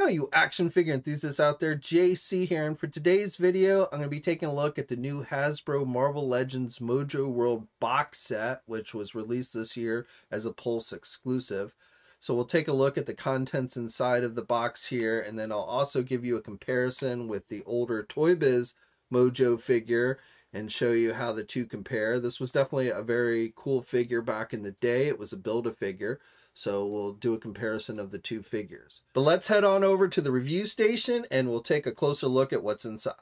Yo, you action figure enthusiasts out there, JC here, and for today's video, I'm going to be taking a look at the new Hasbro Marvel Legends Mojoworld box set, which was released this year as a Pulse exclusive. So we'll take a look at the contents inside of the box here, and then I'll also give you a comparison with the older Toy Biz Mojo figure and show you how the two compare. This was definitely a very cool figure back in the day. It was a Build-A-Figure. So we'll do a comparison of the two figures. But let's head on over to the review station and we'll take a closer look at what's inside.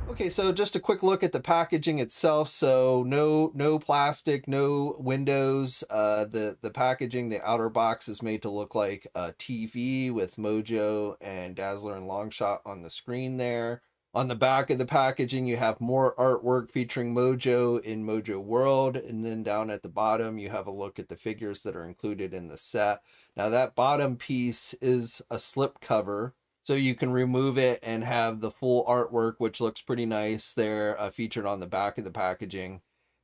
Okay, so just a quick look at the packaging itself. So no plastic, no windows. The packaging, the outer box is made to look like a TV with Mojo and Dazzler and Longshot on the screen there. On the back of the packaging, you have more artwork featuring Mojo in Mojoworld, and then down at the bottom, you have a look at the figures that are included in the set. Now, that bottom piece is a slip cover, so you can remove it and have the full artwork, which looks pretty nice there, featured on the back of the packaging.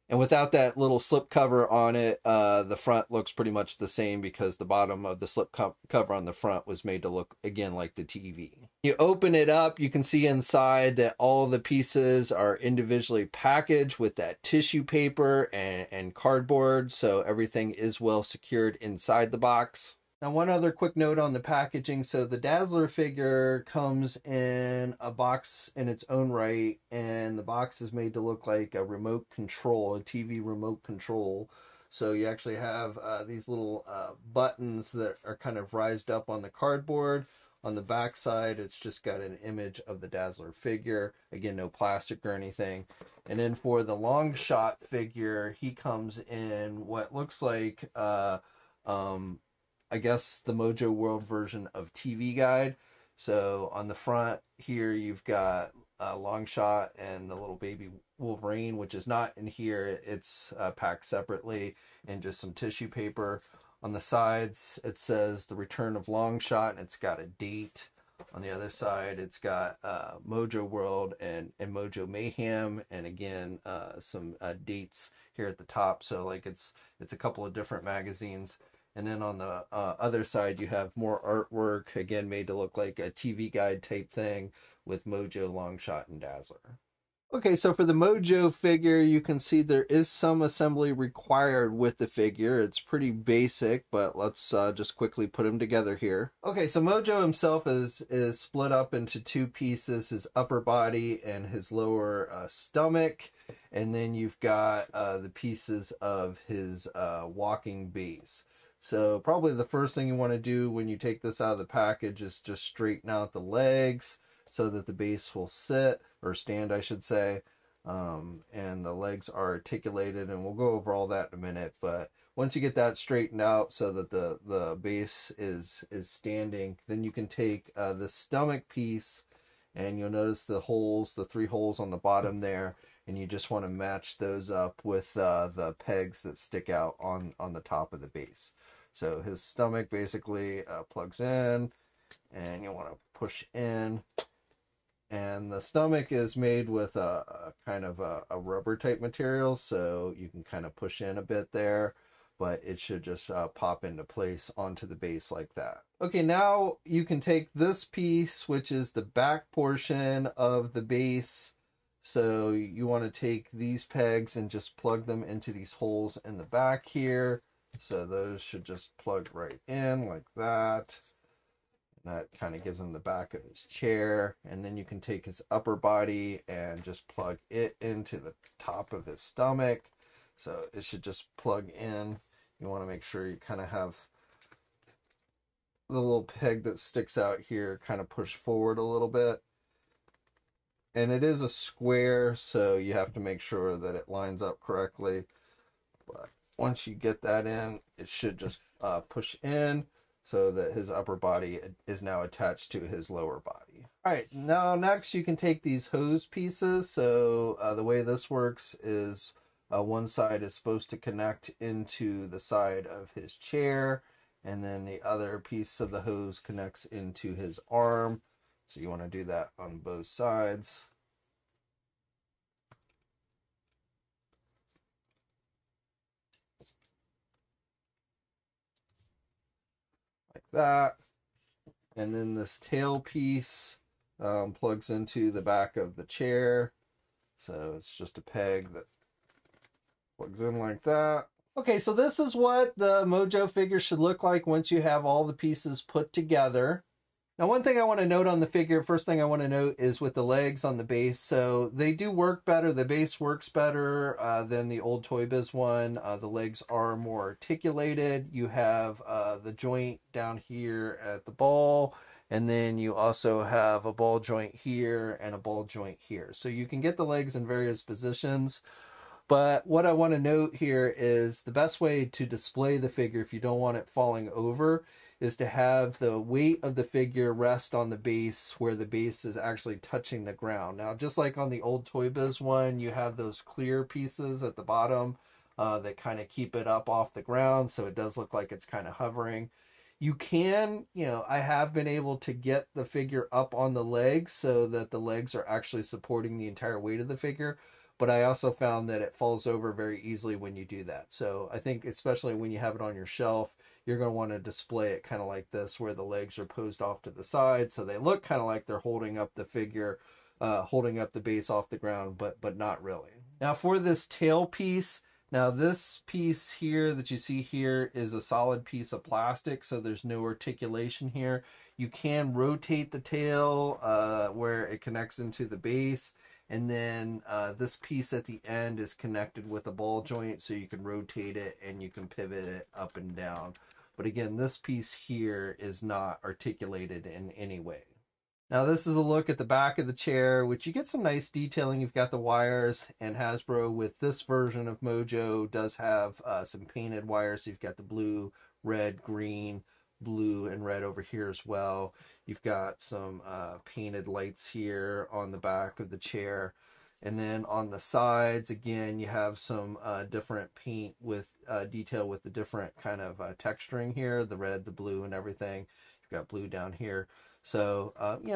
And without that little slip cover on it, the front looks pretty much the same because the bottom of the slip cover on the front was made to look, again, like the TV. You open it up, you can see inside that all the pieces are individually packaged with that tissue paper and cardboard, so everything is well secured inside the box. Now, one other quick note on the packaging. So the Dazzler figure comes in a box in its own right, and the box is made to look like a remote control, a TV remote control. So you actually have these little buttons that are kind of rised up on the cardboard. On the back side, it's just got an image of the Dazzler figure. Again, no plastic or anything. And then for the Longshot figure, he comes in what looks like I guess the Mojoworld version of TV Guide. So on the front here, you've got Longshot and the little baby Wolverine, which is not in here. It's packed separately in just some tissue paper. On the sides, it says the return of Longshot, and it's got a date. On the other side, it's got Mojoworld and Mojo Mayhem, and again, some dates here at the top. So like it's a couple of different magazines. And then on the other side, you have more artwork, again, made to look like a TV Guide type thing with Mojo, Longshot, and Dazzler. Okay, so for the Mojo figure, you can see there is some assembly required with the figure. It's pretty basic, but let's just quickly put them together here. Okay, so Mojo himself is split up into two pieces, his upper body and his lower stomach. And then you've got the pieces of his walking base. So probably the first thing you want to do when you take this out of the package is just straighten out the legs so that the base will sit, or stand I should say, and the legs are articulated, and we'll go over all that in a minute. But once you get that straightened out so that the base is standing, then you can take the stomach piece, and you'll notice the holes, the 3 holes on the bottom there, and you just want to match those up with the pegs that stick out on the top of the base. So his stomach basically plugs in, and you want to push in. And the stomach is made with a kind of a rubber type material, so you can kind of push in a bit there, but it should just pop into place onto the base like that. Okay, now you can take this piece, which is the back portion of the base. So you want to take these pegs and just plug them into these holes in the back here. So those should just plug right in like that. And that kind of gives him the back of his chair. And then you can take his upper body and just plug it into the top of his stomach. So it should just plug in. You want to make sure you kind of have the little peg that sticks out here kind of push forward a little bit. And it is a square, so you have to make sure that it lines up correctly. But once you get that in, it should just push in so that his upper body is now attached to his lower body. All right, now next you can take these hose pieces. So the way this works is one side is supposed to connect into the side of his chair, and then the other piece of the hose connects into his arm. So you want to do that on both sides. that. And then this tail piece plugs into the back of the chair. So it's just a peg that plugs in like that. Okay, so this is what the Mojo figure should look like once you have all the pieces put together. Now, one thing I want to note on the figure, first thing I want to note is with the legs on the base. So they do work better. The base works better than the old Toy Biz one. The legs are more articulated. You have the joint down here at the ball, and then you also have a ball joint here and a ball joint here. So you can get the legs in various positions. But what I want to note here is the best way to display the figure if you don't want it falling over is to have the weight of the figure rest on the base where the base is actually touching the ground. Now, just like on the old Toy Biz one, you have those clear pieces at the bottom that kind of keep it up off the ground, so it does look like it's kind of hovering. You can, I have been able to get the figure up on the legs so that the legs are actually supporting the entire weight of the figure. But I also found that it falls over very easily when you do that. So I think especially when you have it on your shelf, you're going to want to display it kind of like this, where the legs are posed off to the side. So they look kind of like they're holding up the figure, holding up the base off the ground, but not really. Now for this tail piece, now this piece here that you see here is a solid piece of plastic, so there's no articulation here. You can rotate the tail where it connects into the base. And then this piece at the end is connected with a ball joint, so you can rotate it and you can pivot it up and down. But again, this piece here is not articulated in any way. Now this is a look at the back of the chair, which you get some nice detailing. You've got the wires, and Hasbro with this version of Mojo does have some painted wires. So you've got the blue, red, green, blue, and red over here as well. You've got some painted lights here on the back of the chair. And then on the sides, again, you have some different paint with detail with the different kind of texturing here, the red, the blue, and everything. You've got blue down here. So,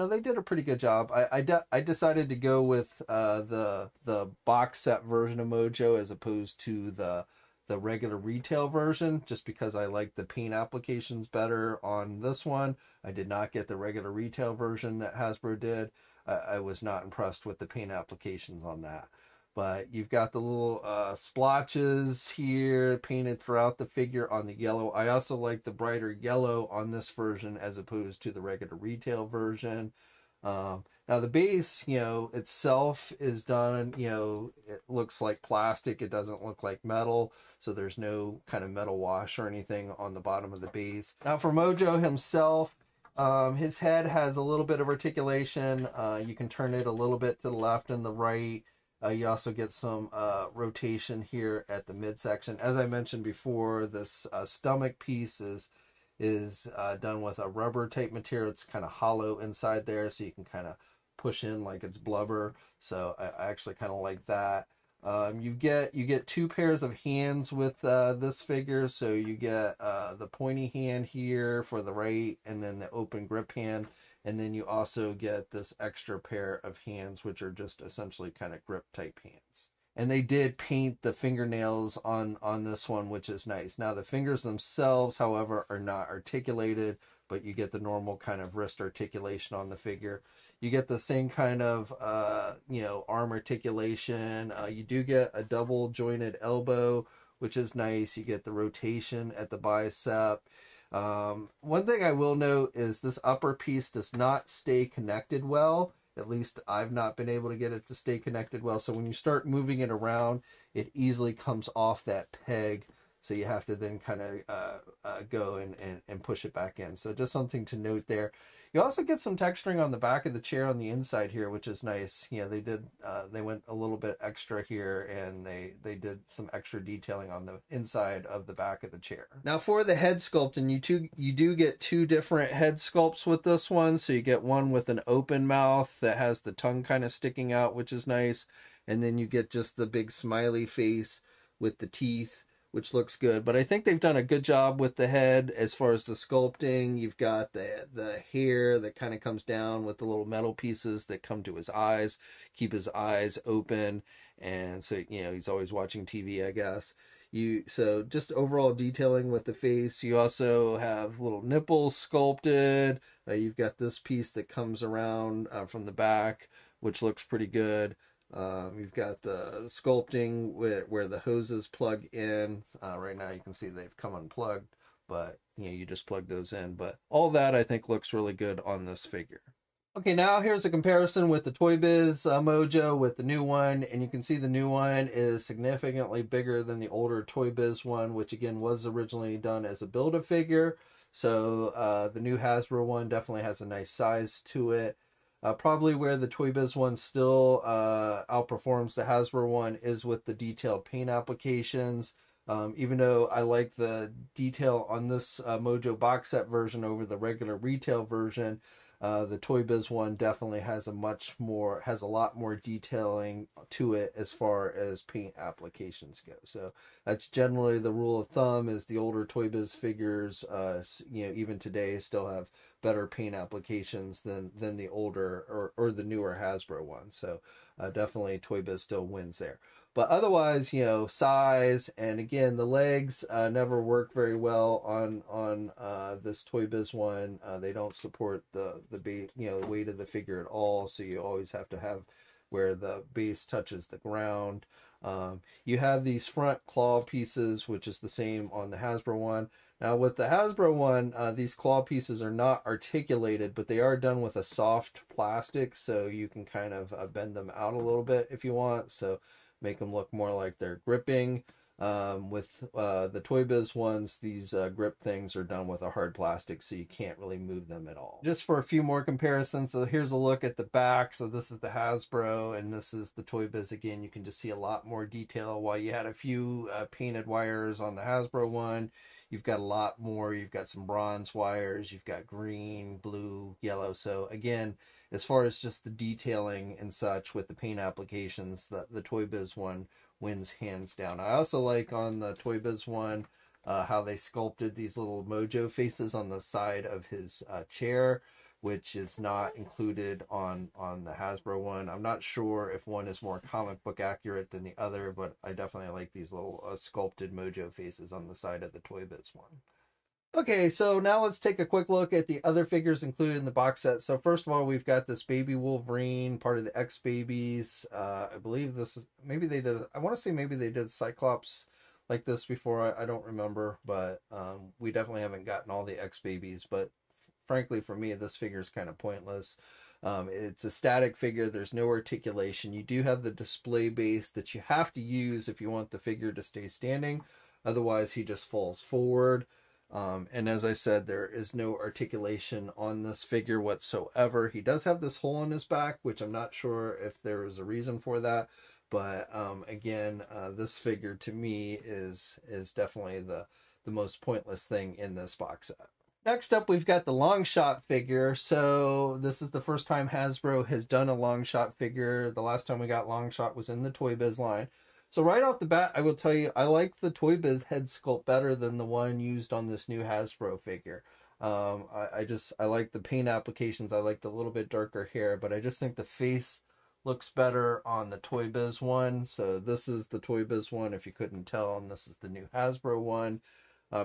they did a pretty good job. I decided to go with the box set version of Mojo as opposed to the regular retail version, just because I like the paint applications better on this one. I did not get the regular retail version that Hasbro did. I was not impressed with the paint applications on that. But you've got the little splotches here painted throughout the figure on the yellow. I also like the brighter yellow on this version as opposed to the regular retail version. Now the base, itself is done, it looks like plastic. It doesn't look like metal. So there's no kind of metal wash or anything on the bottom of the base. Now for Mojo himself, his head has a little bit of articulation. You can turn it a little bit to the left and the right. You also get some rotation here at the midsection. As I mentioned before, this stomach piece is done with a rubber type material. It's kind of hollow inside there, so you can kind of push in like it's blubber. So I actually kind of like that. You get two pairs of hands with this figure. So you get the pointy hand here for the right, and then the open grip hand. And then you also get this extra pair of hands, which are just essentially kind of grip type hands. And they did paint the fingernails on this one, which is nice. Now the fingers themselves, however, are not articulated, but you get the normal kind of wrist articulation on the figure. You get the same kind of, arm articulation. You do get a double jointed elbow, which is nice. You get the rotation at the bicep. One thing I will note is this upper piece does not stay connected well. At least I've not been able to get it to stay connected well. So when you start moving it around, it easily comes off that peg. So you have to then kind of go and push it back in. So just something to note there. You also get some texturing on the back of the chair on the inside here, which is nice. They went a little bit extra here, and they did some extra detailing on the inside of the back of the chair. Now for the head sculpt, and you do get two different head sculpts with this one. So you get one with an open mouth that has the tongue kind of sticking out, which is nice. And then you get just the big smiley face with the teeth, which looks good. But I think they've done a good job with the head as far as the sculpting. You've got the hair that kind of comes down with the little metal pieces that come to his eyes, keep his eyes open. And so, he's always watching TV, I guess. So just overall detailing with the face. You also have little nipples sculpted. You've got this piece that comes around from the back, which looks pretty good. You've got the sculpting where the hoses plug in. Right now you can see they've come unplugged, but you just plug those in. But all that I think looks really good on this figure. Okay, now here's a comparison with the Toy Biz Mojo with the new one, and you can see the new one is significantly bigger than the older Toy Biz one, which again was originally done as a Build-A-Figure. So the new Hasbro one definitely has a nice size to it. Probably where the Toy Biz one still outperforms the Hasbro one is with the detailed paint applications. Even though I like the detail on this Mojo box set version over the regular retail version, the Toy Biz one definitely has a lot more detailing to it as far as paint applications go. So that's generally the rule of thumb, is the older Toy Biz figures, even today still have better paint applications than the older or the newer Hasbro ones. So definitely Toy Biz still wins there. But otherwise, size, and again, the legs never work very well on this Toy Biz one. They don't support the weight of the figure at all, so you always have to have where the base touches the ground. You have these front claw pieces, which is the same on the Hasbro one. Now with the Hasbro one, these claw pieces are not articulated, but they are done with a soft plastic, so you can kind of bend them out a little bit if you want. So make them look more like they're gripping. With the Toy Biz ones, these grip things are done with a hard plastic, so you can't really move them at all. Just for a few more comparisons, so here's a look at the back. So this is the Hasbro, and this is the Toy Biz. Again, you can just see a lot more detail. While you had a few painted wires on the Hasbro one, you've got a lot more. You've got some bronze wires, you've got green, blue, yellow. So again, as far as just the detailing and such with the paint applications, the Toy Biz one wins hands down. I also like on the Toy Biz one how they sculpted these little Mojo faces on the side of his chair, which is not included on the Hasbro one. I'm not sure if one is more comic book accurate than the other, but I definitely like these little sculpted Mojo faces on the side of the Toy Biz one. Okay, so now let's take a quick look at the other figures included in the box set. So first of all, we've got this baby Wolverine, part of the X-Babies. I believe this is, maybe they did, I want to say maybe they did Cyclops like this before. I don't remember, but we definitely haven't gotten all the X-Babies. But frankly, for me, this figure is kind of pointless. It's a static figure. There's no articulation. You do have the display base that you have to use if you want the figure to stay standing. Otherwise, he just falls forward. And as I said, there is no articulation on this figure whatsoever. He does have this hole in his back, which I'm not sure if there is a reason for that. But again, this figure to me is definitely the most pointless thing in this box set. Next up, we've got the Longshot figure. So this is the first time Hasbro has done a Longshot figure. The last time we got Longshot was in the Toy Biz line. So right off the bat, I will tell you, I like the Toy Biz head sculpt better than the one used on this new Hasbro figure. I like the paint applications. I like the little bit darker hair, but I just think the face looks better on the Toy Biz one. So this is the Toy Biz one, if you couldn't tell, and this is the new Hasbro one.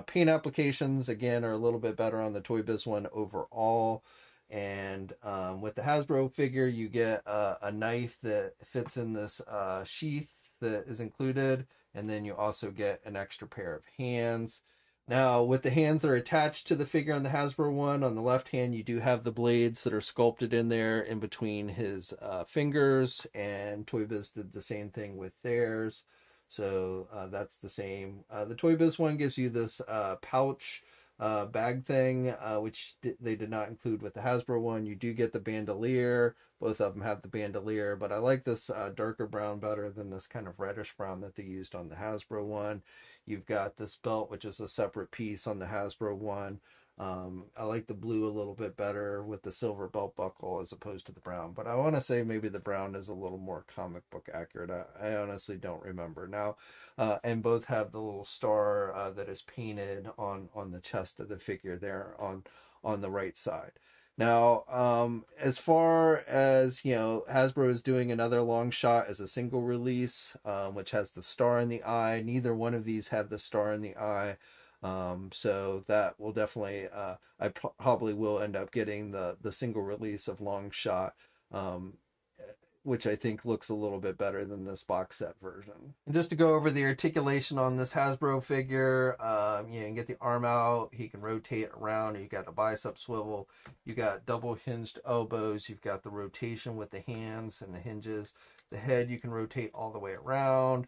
Paint applications, again, are a little bit better on the Toy Biz one overall. And with the Hasbro figure, you get a knife that fits in this sheath that is included, and then you also get an extra pair of hands. Now with the hands that are attached to the figure on the Hasbro one, on the left hand you do have the blades that are sculpted in there in between his fingers, and Toy Biz did the same thing with theirs. So that's the same. The Toy Biz one gives you this pouch bag thing, which they did not include with the Hasbro one. You do get the bandolier. Both of them have the bandolier, but I like this darker brown better than this kind of reddish brown that they used on the Hasbro one. You've got this belt, which is a separate piece on the Hasbro one. I like the blue a little bit better with the silver belt buckle as opposed to the brown, but I want to say maybe the brown is a little more comic book accurate. I honestly don't remember now. And both have the little star that is painted on the chest of the figure there on the right side. Now, as far as, you know, Hasbro is doing another Longshot as a single release, which has the star in the eye. Neither one of these have the star in the eye. So that will definitely, I probably will end up getting the single release of Longshot, which I think looks a little bit better than this box set version. And just to go over the articulation on this Hasbro figure, you can get the arm out, he can rotate around, you got a bicep swivel, you got double hinged elbows, you've got the rotation with the hands and the hinges. The head you can rotate all the way around.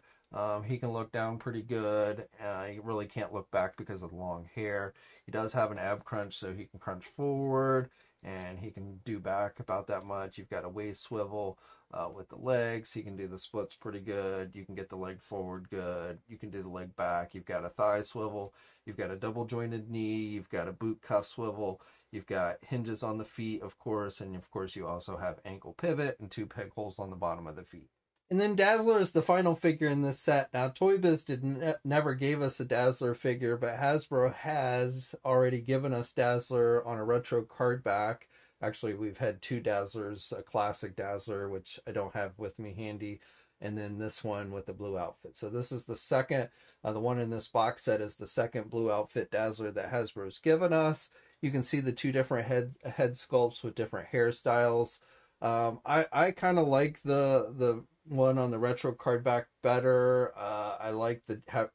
He can look down pretty good. You really can't look back because of the long hair. He does have an ab crunch, so he can crunch forward, and he can do back about that much. You've got a waist swivel with the legs. He can do the splits pretty good. You can get the leg forward good. You can do the leg back. You've got a thigh swivel. You've got a double jointed knee. You've got a boot cuff swivel. You've got hinges on the feet, of course, and of course you also have ankle pivot and 2 peg holes on the bottom of the feet. And then Dazzler is the final figure in this set. Now, Toy Biz never gave us a Dazzler figure, but Hasbro has already given us Dazzler on a retro card back. Actually, we've had 2 Dazzlers, a classic Dazzler, which I don't have with me handy, and then this one with the blue outfit. So this is the second, the one in this box set is the second blue outfit Dazzler that Hasbro's given us. You can see the 2 different head sculpts with different hairstyles. I kind of like the one on the retro card back better. I like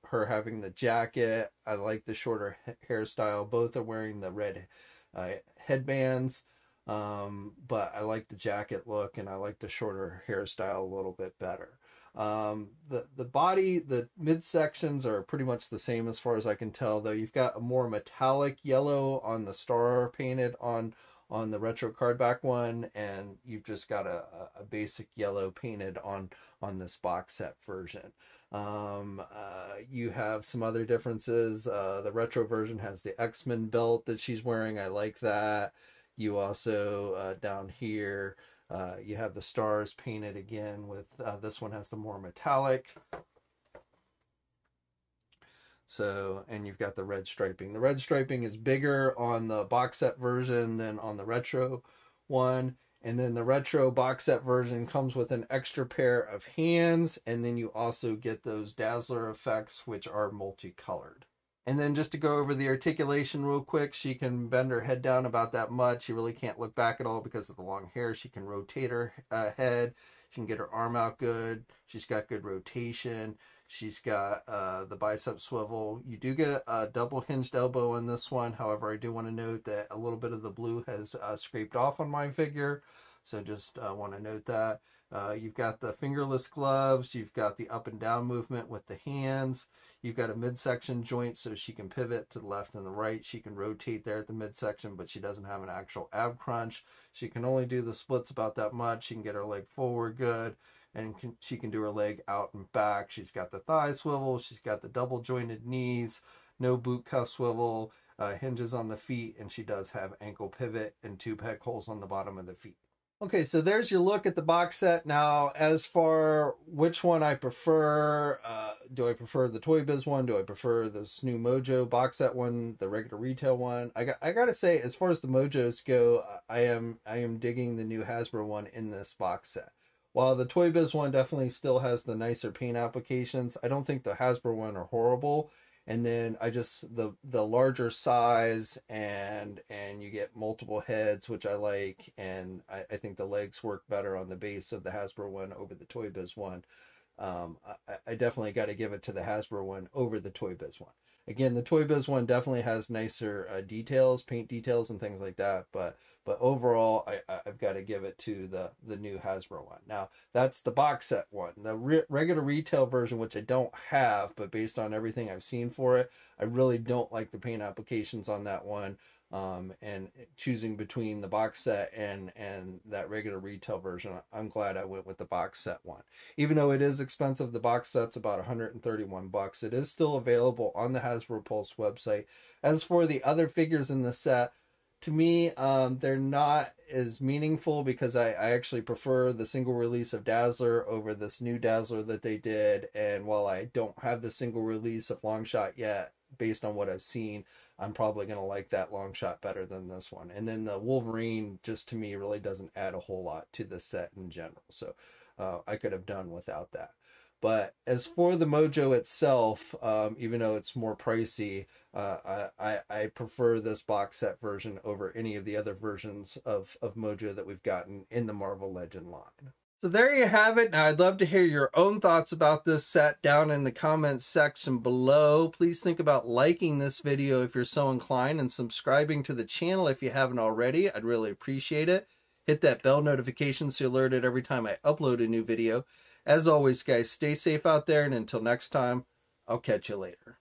her having the jacket. I like the shorter hairstyle. Both are wearing the red headbands, but I like the jacket look, and I like the shorter hairstyle a little bit better. The body, the midsections are pretty much the same as far as I can tell, though you've got a more metallic yellow on the star painted on the retro card back one, and you've just got a basic yellow painted on this box set version. You have some other differences. The retro version has the X-Men belt that she's wearing. I like that. You also, down here, you have the stars painted again with, this one has the more metallic. So, and you've got the red striping. The red striping is bigger on the box set version than on the retro one. And then the retro box set version comes with an extra pair of hands. And then you also get those Dazzler effects, which are multicolored. And then just to go over the articulation real quick, she can bend her head down about that much. You really can't look back at all because of the long hair. She can rotate her head. She can get her arm out good. She's got good rotation. She's got the bicep swivel. You do get a double hinged elbow in this one. However, I do want to note that a little bit of the blue has scraped off on my figure. So just want to note that. You've got the fingerless gloves. You've got the up and down movement with the hands. You've got a midsection joint so she can pivot to the left and the right. She can rotate there at the midsection, but she doesn't have an actual ab crunch. She can only do the splits about that much. She can get her leg forward good, and she can do her leg out and back. She's got the thigh swivel. She's got the double jointed knees, no boot cuff swivel, hinges on the feet, and she does have ankle pivot and 2 peg holes on the bottom of the feet. Okay, so there's your look at the box set. Now, as for which one I prefer, do I prefer the Toy Biz one? Do I prefer this new Mojo box set one, the regular retail one? I gotta say, as far as the Mojos go, I am digging the new Hasbro one in this box set. While the Toy Biz one definitely still has the nicer paint applications, I don't think the Hasbro one are horrible. And then I just, the larger size and you get multiple heads, which I like. And I think the legs work better on the base of the Hasbro one over the Toy Biz one. I definitely got to give it to the Hasbro one over the Toy Biz one. Again, the Toy Biz one definitely has nicer details, paint details and things like that. But overall, I've got to give it to the new Hasbro one. Now, that's the box set one. The regular retail version, which I don't have, but based on everything I've seen for it, I really don't like the paint applications on that one. And choosing between the box set and that regular retail version, I'm glad I went with the box set one. Even though it is expensive, the box set's about 131 bucks. It is still available on the Hasbro Pulse website. As for the other figures in the set, to me, they're not as meaningful because I actually prefer the single release of Dazzler over this new Dazzler that they did. And while I don't have the single release of Longshot yet, based on what I've seen, I'm probably going to like that Longshot better than this one. And then the Wolverine, just to me, really doesn't add a whole lot to the set in general. So I could have done without that. But as for the Mojo itself, even though it's more pricey, I prefer this box set version over any of the other versions of Mojo that we've gotten in the Marvel Legend line. So there you have it. Now I'd love to hear your own thoughts about this set down in the comments section below. Please think about liking this video if you're so inclined, and subscribing to the channel if you haven't already. I'd really appreciate it. Hit that bell notification so you're alerted every time I upload a new video. As always, guys, stay safe out there, and until next time, I'll catch you later.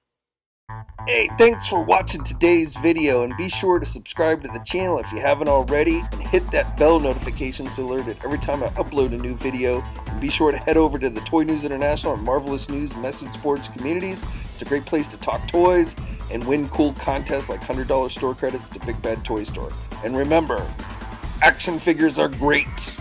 Hey, thanks for watching today's video, and be sure to subscribe to the channel if you haven't already, and hit that bell notification so you're alerted every time I upload a new video. And be sure to head over to the Toy News International and Marvelous News message boards communities. It's a great place to talk toys and win cool contests like $100 store credits to Big Bad Toy Store. And remember, action figures are great.